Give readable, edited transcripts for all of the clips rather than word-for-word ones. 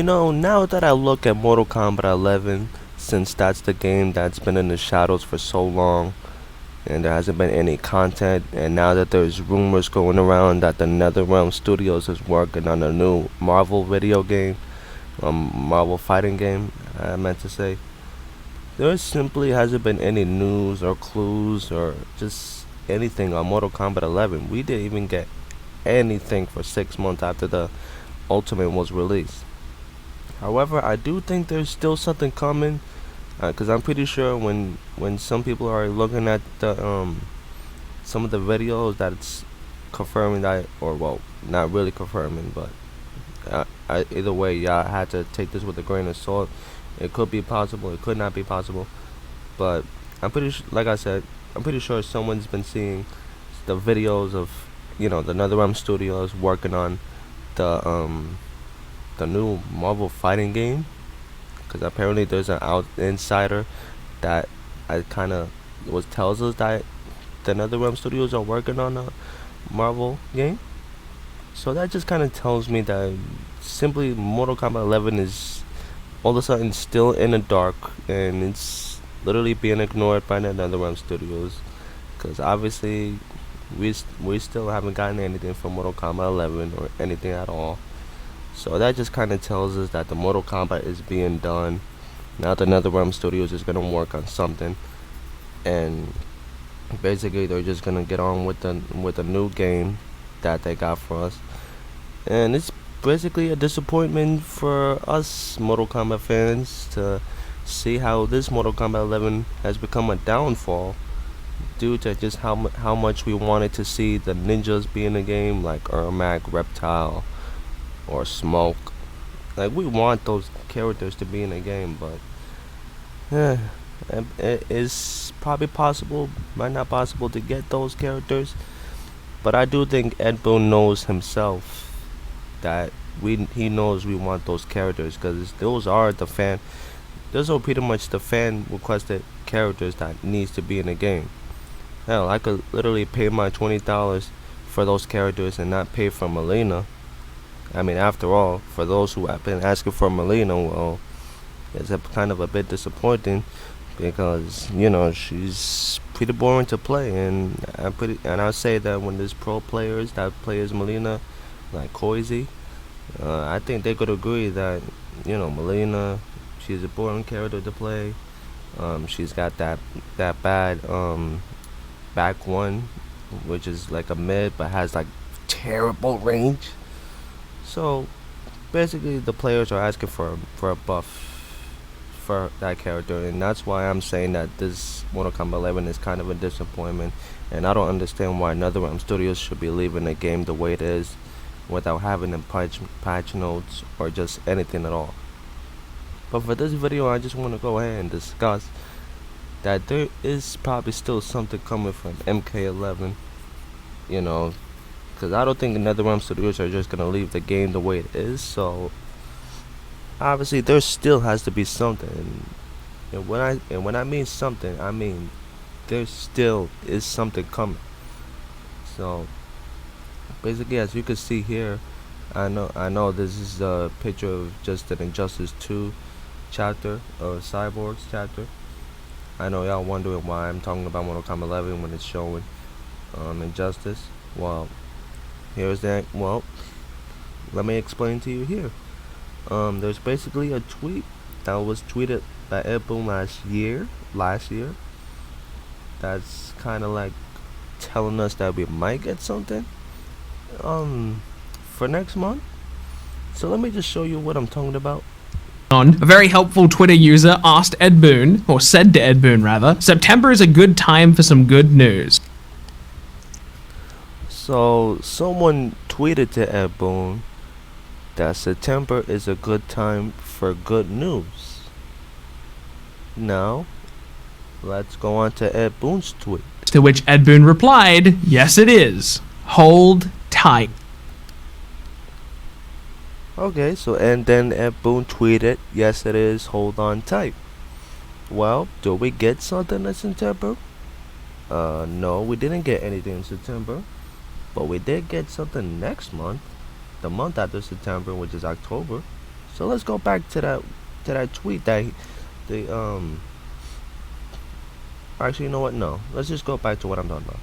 Now that I look at Mortal Kombat 11, since that's the game that's been in the shadows for so long, and there hasn't been any content, and now that there's rumors going around that the NetherRealm Studios is working on a new Marvel video game, Marvel fighting game, I meant to say, there simply hasn't been any news or clues or just anything on Mortal Kombat 11. We didn't even get anything for 6 months after the Ultimate was released. However, I do think there's still something coming, because I'm pretty sure when some people are looking at the some of the videos that it's confirming that, or well, not really confirming, but either way, y'all had to take this with a grain of salt. It could be possible, it could not be possible, but like I said, I'm pretty sure someone's been seeing the videos of the NetherRealm Studios working on the new Marvel fighting game, because apparently there's an insider that I kind of was tells us that the NetherRealm Studios are working on a Marvel game. So that just kind of tells me that simply Mortal Kombat 11 is all of a sudden still in the dark, and it's literally being ignored by the NetherRealm Studios, because obviously we still haven't gotten anything from Mortal Kombat 11 or anything at all. So that just kind of tells us that the Mortal Kombat is being done. Now the NetherRealm Studios is gonna work on something, and basically they're just gonna get on with the new game that they got for us. And it's basically a disappointment for us Mortal Kombat fans to see how this Mortal Kombat 11 has become a downfall due to just how much we wanted to see the ninjas be in the game, like Ermac, Reptile, or Smoke. Like, we want those characters to be in the game, but it is probably possible, might not possible to get those characters. But I do think Ed Boon knows himself that he knows we want those characters, because those are pretty much the fan requested characters that needs to be in the game. Hell, I could literally pay my $20 for those characters and not pay for Melina. I mean, after all, for those who have been asking for Melina, well, it's kind of a bit disappointing, because she's pretty boring to play, and I'll say that when there's pro players that play as Melina, like Koizi, I think they could agree that Melina, she's a boring character to play. She's got that bad back one, which is like a mid but has like terrible range. So basically, the players are asking for a buff for that character, and that's why I'm saying that this Mortal Kombat 11 is kind of a disappointment, and I don't understand why NetherRealm Studios should be leaving the game the way it is without having them patch notes or just anything at all. But for this video, I just want to go ahead and discuss that there is probably still something coming from MK11, because I don't think NetherRealm Studios are just gonna leave the game the way it is. So obviously there still has to be something, and when I mean something, I mean there still is something coming. So basically, as you can see here, I know this is a picture of just an Injustice 2 chapter, or Cyborgs chapter. I know y'all wondering why I'm talking about Mortal Kombat 11 when it's showing Injustice. Well, here's that. Well, let me explain to you here. There's basically a tweet that was tweeted by Ed Boon last year. That's kind of like telling us that we might get something for next month. So let me just show you what I'm talking about. A very helpful Twitter user asked Ed Boon, or said to Ed Boon rather, September is a good time for some good news. So someone tweeted to Ed Boon that September is a good time for good news. Now, let's go on to Ed Boon's tweet. To which Ed Boon replied, yes it is. Hold tight. Okay, so and then Ed Boon tweeted, yes it is, hold on tight. Well, do we get something in September? No, we didn't get anything in September, but we did get something next month, the month after September, which is October. So let's go back to that tweet that the actually, you know what? No, let's just go back to what I'm talking about.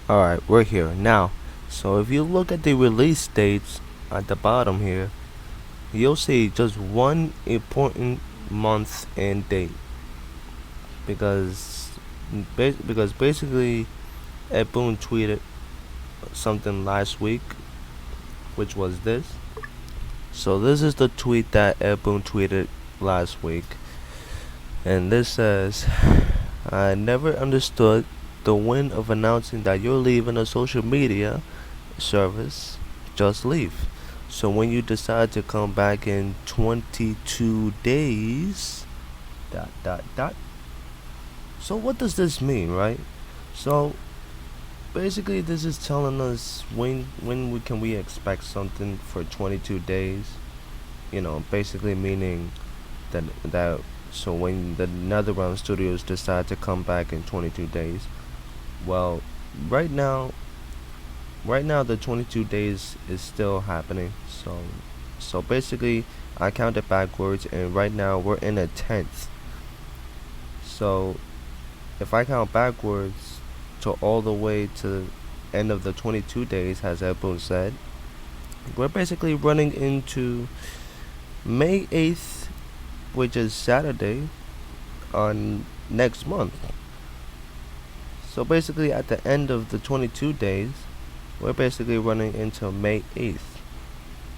All right, we're here now. So if you look at the release dates at the bottom here, you'll see just one important month and date because because basically Ed Boon tweeted something last week, which was this. So this is the tweet that Ed Boon tweeted last week, and this says, "I never understood the win of announcing that you're leaving a social media service. Just leave. So when you decide to come back in 22 days, dot dot dot. So what does this mean, right? So basically, this is telling us can we expect something for 22 days. Basically meaning that so when the Netherrealm Studios decide to come back in 22 days, well, right now, the 22 days is still happening. So basically, I counted backwards, and right now we're in a tenth. So if I count backwards to all the way to end of the 22 days, as Ed Boon said, we're basically running into May 8th, which is Saturday, on next month. So basically, at the end of the 22 days, we're basically running into May 8th.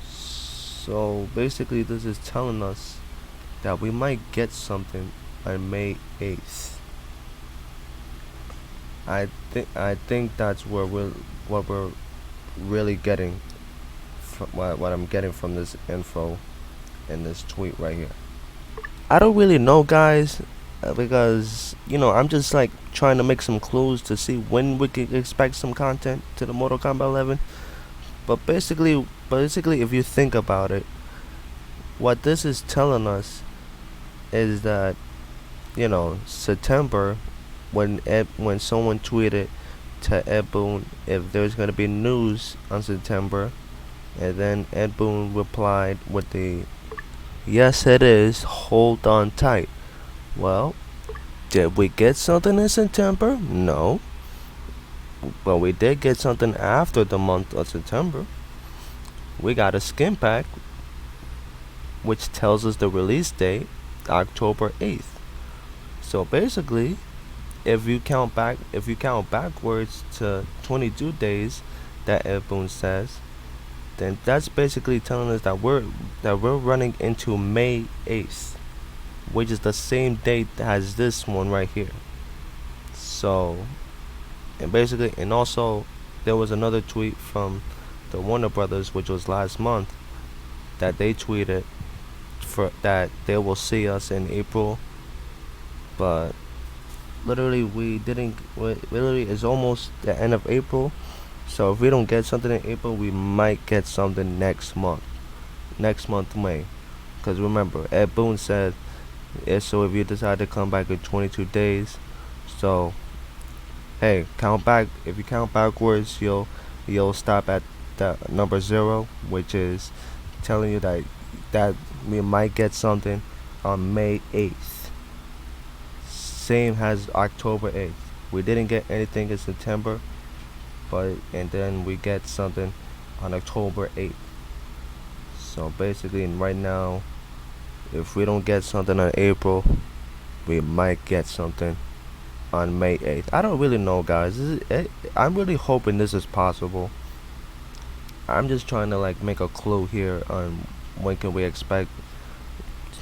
So basically, this is telling us that we might get something on May 8th. I think that's what we're really getting from what I'm getting from this info in this tweet right here. I don't really know, guys, because I'm just like trying to make some clues to see when we can expect some content to the Mortal Kombat 11. But basically, if you think about it, what this is telling us is that September, when someone tweeted to Ed Boon if there's gonna be news on September, and then Ed Boon replied with the "Yes, it is. Hold on tight." Well, did we get something in September? No. But we did get something after the month of September. We got a skin pack, which tells us the release date, October 8th. So basically, if you count backwards to 22 days that Ed Boon says, then that's basically telling us that we're running into May 8th, which is the same date as this one right here. So, and also there was another tweet from the Warner Brothers, which was last month, that they tweeted for that they will see us in April, but literally we didn't. Literally, it's almost the end of April. So if we don't get something in April, we might get something next month. Next month, May. Because remember, Ed Boon said, so if you decide to come back in 22 days, so hey, count back. If you count backwards, you'll stop at the number 0, which is telling you that we might get something on May 8th. Same as October 8th. We didn't get anything in September, and then we get something on October 8th. So basically, right now, if we don't get something on April, we might get something on May 8th. I don't really know, guys. I'm really hoping this is possible. I'm just trying to make a clue here on when can we expect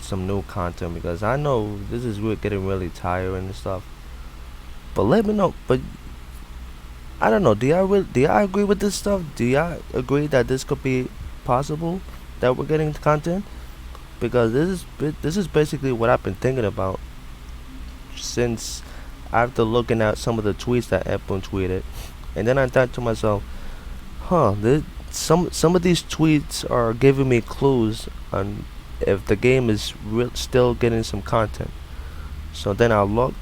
some new content, because I know this is getting really tiring and stuff. But let me know. But I don't know. Do y'all agree with this stuff? Do y'all agree that this could be possible, that we're getting content? Because this is basically what I've been thinking about since after looking at some of the tweets that Ed Boon tweeted, and then I thought to myself, some of these tweets are giving me clues on if the game is still getting some content. So then I looked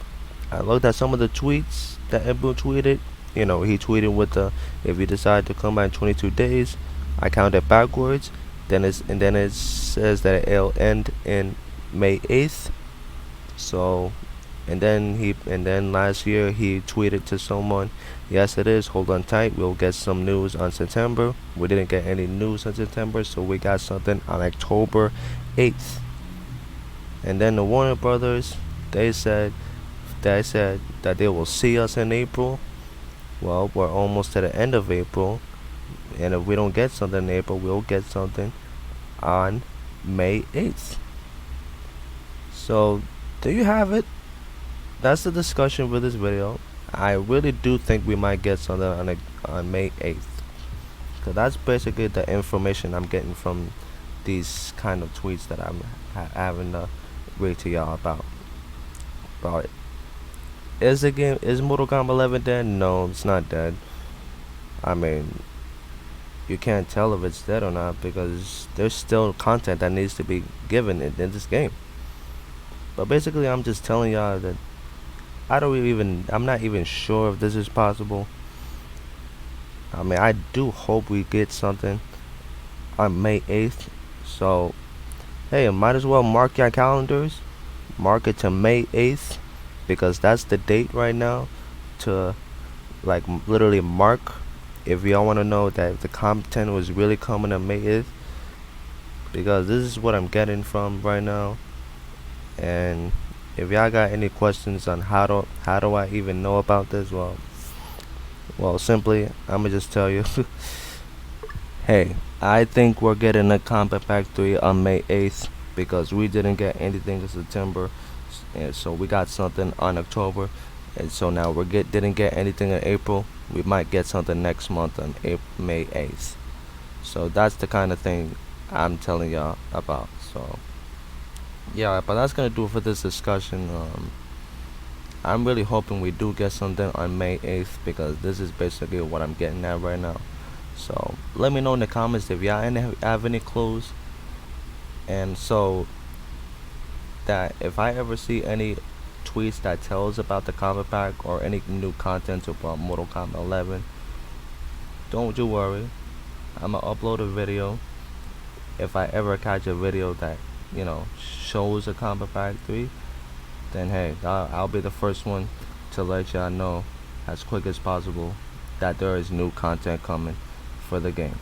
at some of the tweets that Ed Boon tweeted. He tweeted with the, if you decide to come back in 22 days, I counted backwards, then it says that it'll end in May 8th. So, and then last year he tweeted to someone, "Yes, it is. Hold on tight. We'll get some news on September." We didn't get any news on September, so we got something on October 8th. And then the Warner Brothers, they said that they will see us in April. Well, we're almost to the end of April, and if we don't get something in April, we'll get something on May 8th. So, there you have it. That's the discussion for this video. I really do think we might get something on May 8th. Because that's basically the information I'm getting from these kind of tweets that I'm having to read to y'all about it. Is Mortal Kombat 11 dead? No, it's not dead. I mean, you can't tell if it's dead or not because there's still content that needs to be given in this game. But basically, I'm just telling y'all that I'm not even sure if this is possible. I mean, I do hope we get something on May 8th. So, hey, might as well mark your calendars. Mark it to May 8th because that's the date right now to like literally mark if y'all want to know that the content was really coming on May 8th, because this is what I'm getting from right now. And if y'all got any questions on how do I even know about this, well simply I'ma just tell you hey, I think we're getting a Kombat Pack 3 on May 8th because we didn't get anything in September, and so we got something on October, and so now didn't get anything in April. We might get something next month on May 8th. So that's the kind of thing I'm telling y'all about. So yeah, but that's gonna do it for this discussion. I'm really hoping we do get something on May 8th because this is basically what I'm getting at right now. So let me know in the comments if y'all have any clues, and so that if I ever see any tweets that tells about the Kombat Pack or any new content about Mortal Kombat 11, don't you worry, I'ma upload a video. If I ever catch a video that shows a Kombat Pack 3, then hey, I'll be the first one to let y'all know as quick as possible that there is new content coming for the game.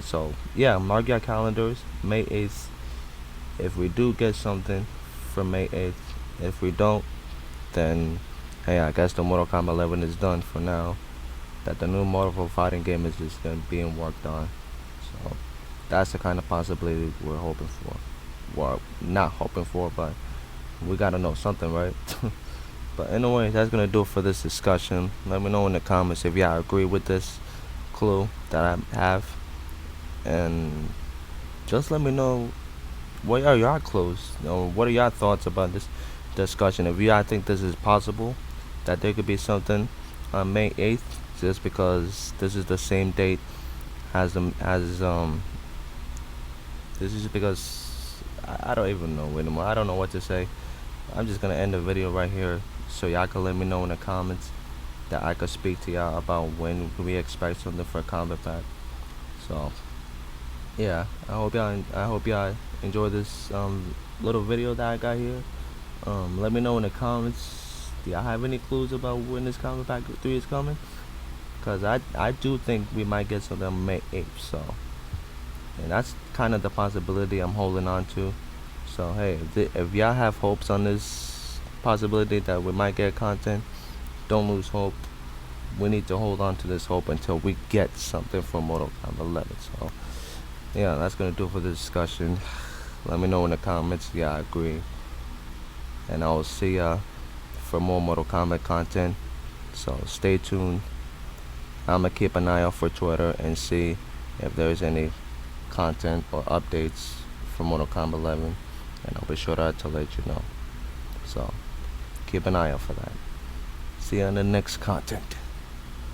So yeah, mark your calendars, May 8th. If we do get something for May 8th, if we don't, then hey, I guess the Mortal Kombat 11 is done for now. That the new Marvel fighting game is just being worked on. So that's the kind of possibility we're hoping for. Well, not hoping for, but we gotta know something, right? But anyway, that's gonna do it for this discussion. Let me know in the comments if y'all agree with this clue that I have, and just let me know what are your clues. What are your thoughts about this discussion? If y'all think this is possible, that there could be something on May 8th, just because this is the same date as this is because I don't even know anymore. I don't know what to say. I'm just gonna end the video right here so y'all can let me know in the comments that I could speak to y'all about when we expect something for a Kombat Pack. So yeah, I hope y'all enjoy this little video that I got here. Let me know in the comments, do y'all have any clues about when this Kombat Pack 3 is coming? Because I do think we might get something on May 8th. So, and that's kind of the possibility I'm holding on to. So hey, if y'all have hopes on this possibility that we might get content, don't lose hope. We need to hold on to this hope until we get something from Mortal Kombat 11. So yeah, that's gonna do it for the discussion. Let me know in the comments, yeah, I agree, and I will see ya for more Mortal Kombat content. So stay tuned. I'm gonna keep an eye out for Twitter and see if there's any content or updates for Mortal Kombat 11, and I'll be sure to let you know. So keep an eye out for that. See you on the next content.